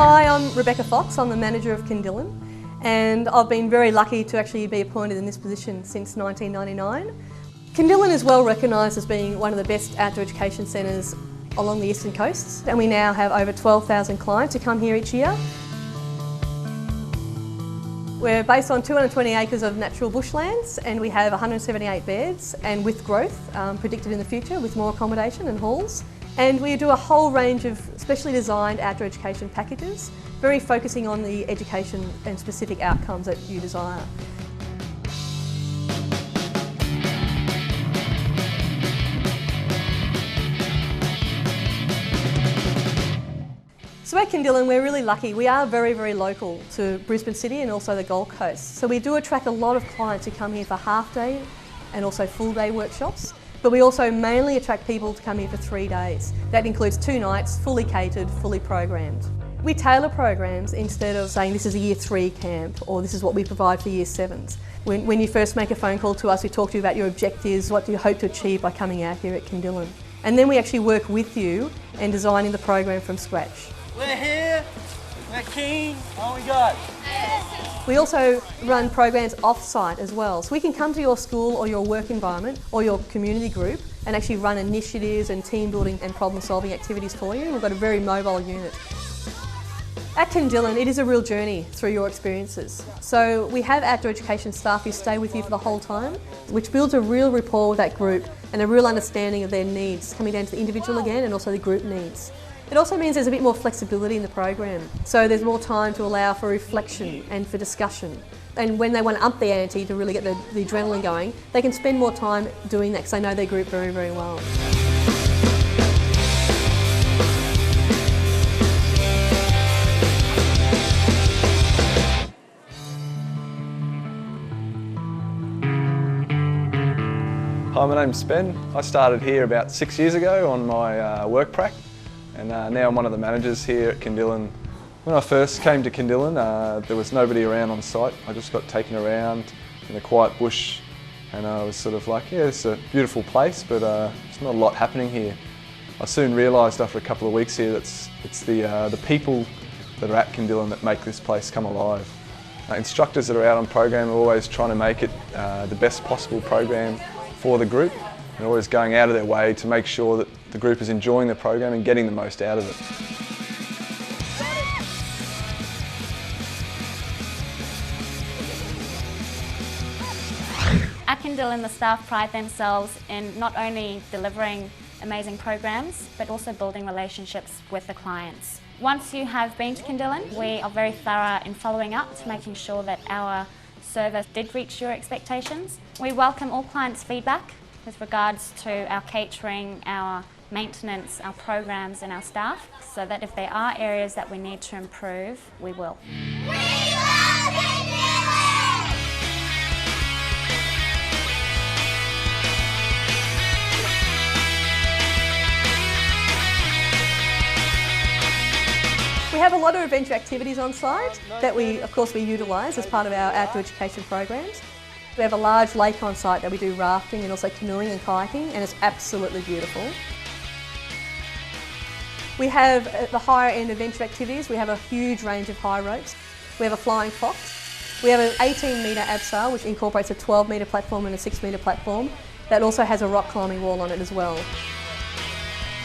Hi, I'm Rebecca Fox. I'm the manager of Kindilan, and I've been very lucky to actually be appointed in this position since 1999. Kindilan is well recognised as being one of the best outdoor education centres along the eastern coast, and we now have over 12,000 clients who come here each year. We're based on 220 acres of natural bushlands, and we have 178 beds, and with growth predicted in the future with more accommodation and halls. And we do a whole range of specially designed outdoor education packages, very focusing on the education and specific outcomes that you desire. So at Kindilan, we're really lucky. We are very, very local to Brisbane City and also the Gold Coast. So we do attract a lot of clients who come here for half-day and also full-day workshops. But we also mainly attract people to come here for 3 days. That includes 2 nights, fully catered, fully programmed. We tailor programs instead of saying this is a Year 3 camp or this is what we provide for Year 7s. When you first make a phone call to us, we talk to you about your objectives, what do you hope to achieve by coming out here at Kindilan. And then we actually work with you and designing the program from scratch. We're here, we're keen, all we got. We also run programs off-site as well. So we can come to your school or your work environment or your community group and actually run initiatives and team building and problem solving activities for you. We've got a very mobile unit. At Kindilan, it is a real journey through your experiences. So we have outdoor education staff who stay with you for the whole time, which builds a real rapport with that group and a real understanding of their needs, coming down to the individual again and also the group needs. It also means there's a bit more flexibility in the program. So there's more time to allow for reflection and for discussion. And when they want to up the ante to really get the adrenaline going, they can spend more time doing that because they know their group very, very well. Hi, my name's Ben. I started here about 6 years ago on my work prac. And now I'm one of the managers here at Kindilan. When I first came to Kindilan, there was nobody around on site. I just got taken around in a quiet bush and I was sort of like, yeah, it's a beautiful place, but there's not a lot happening here. I soon realised after a couple of weeks here that it's the people that are at Kindilan that make this place come alive. Instructors that are out on program are always trying to make it the best possible program for the group. They're always going out of their way to make sure that the group is enjoying the program and getting the most out of it. At Kindilan, the staff pride themselves in not only delivering amazing programs, but also building relationships with the clients. Once you have been to Kindilan, we are very thorough in following up to making sure that our service did reach your expectations. We welcome all clients' feedback with regards to our catering, our maintenance, our programs and our staff, so that if there are areas that we need to improve, we will. We love Kindilan! We have a lot of adventure activities on site that we utilise as part of our outdoor education programs. We have a large lake on site that we do rafting and also canoeing and kayaking, and it's absolutely beautiful. We have at the higher end adventure activities, we have a huge range of high ropes. We have a flying fox. We have an 18-metre abseil which incorporates a 12-metre platform and a 6-metre platform that also has a rock climbing wall on it as well.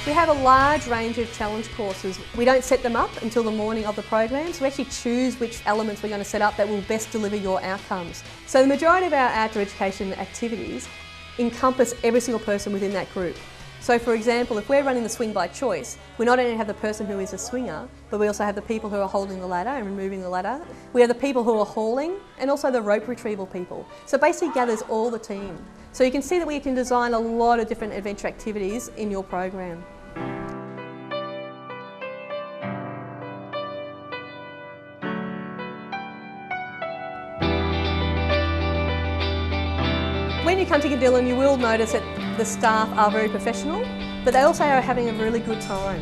We have a large range of challenge courses. We don't set them up until the morning of the program, so we actually choose which elements we're going to set up that will best deliver your outcomes. So the majority of our outdoor education activities encompass every single person within that group. So for example, if we're running the swing by choice, we not only have the person who is a swinger, but we also have the people who are holding the ladder and removing the ladder. We have the people who are hauling and also the rope retrieval people. So basically gathers all the team. So you can see that we can design a lot of different adventure activities in your program. When you come to Kindilan, you will notice that the staff are very professional, but they also are having a really good time.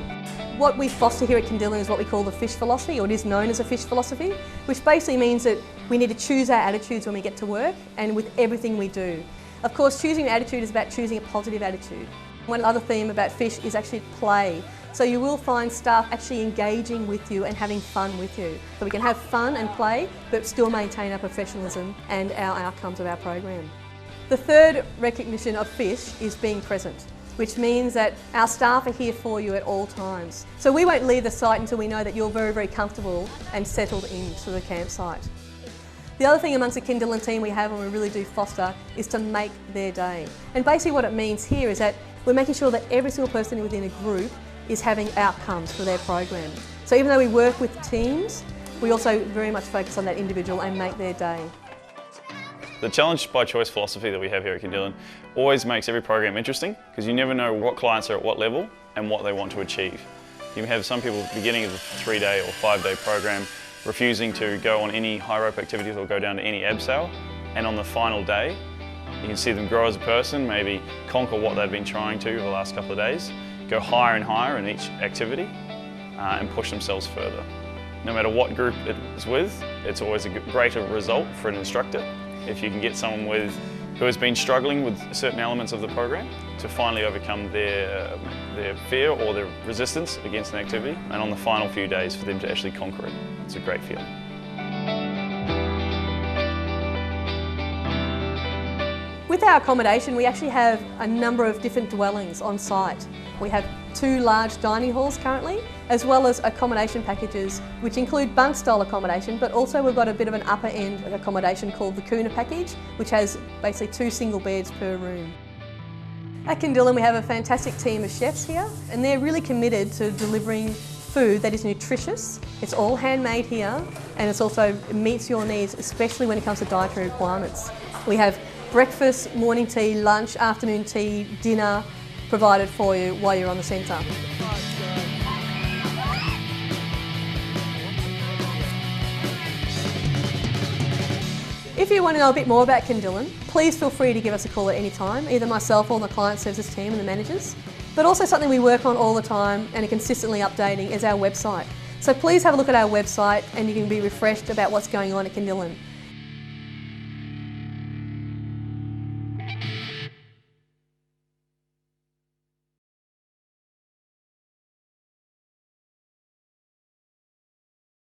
What we foster here at Kindilan is what we call the fish philosophy, or it is known as a fish philosophy, which basically means that we need to choose our attitudes when we get to work and with everything we do. Of course, choosing an attitude is about choosing a positive attitude. One other theme about fish is actually play. So you will find staff actually engaging with you and having fun with you. So we can have fun and play, but still maintain our professionalism and our outcomes of our program. The third recognition of FISH is being present, which means that our staff are here for you at all times. So we won't leave the site until we know that you're very, very comfortable and settled into the campsite. The other thing amongst the Kindilan team we have, and we really do foster, is to make their day. And basically what it means here is that we're making sure that every single person within a group is having outcomes for their program. So even though we work with teams, we also very much focus on that individual and make their day. The challenge by choice philosophy that we have here at Kindilan always makes every program interesting, because you never know what clients are at what level and what they want to achieve. You have some people at the beginning of the 3-day or 5-day program refusing to go on any high rope activities or go down to any abseil, and on the final day you can see them grow as a person, maybe conquer what they've been trying to over the last couple of days, go higher and higher in each activity and push themselves further. No matter what group it is with, it's always a greater result for an instructor if you can get someone who has been struggling with certain elements of the program to finally overcome their fear or their resistance against an activity, and on the final few days for them to actually conquer it. It's a great feeling. With our accommodation, we actually have a number of different dwellings on site. We have 2 large dining halls currently, as well as accommodation packages which include bunk style accommodation, but also we've got a bit of an upper end accommodation called the Kuna package, which has basically 2 single beds per room. At Kindilan we have a fantastic team of chefs here, and they're really committed to delivering food that is nutritious. It's all handmade here, and it also meets your needs, especially when it comes to dietary requirements. We have breakfast, morning tea, lunch, afternoon tea, dinner provided for you while you're on the centre. If you want to know a bit more about Kindilan, please feel free to give us a call at any time, either myself or the client services team and the managers. But also something we work on all the time and are consistently updating is our website. So please have a look at our website and you can be refreshed about what's going on at Kindilan.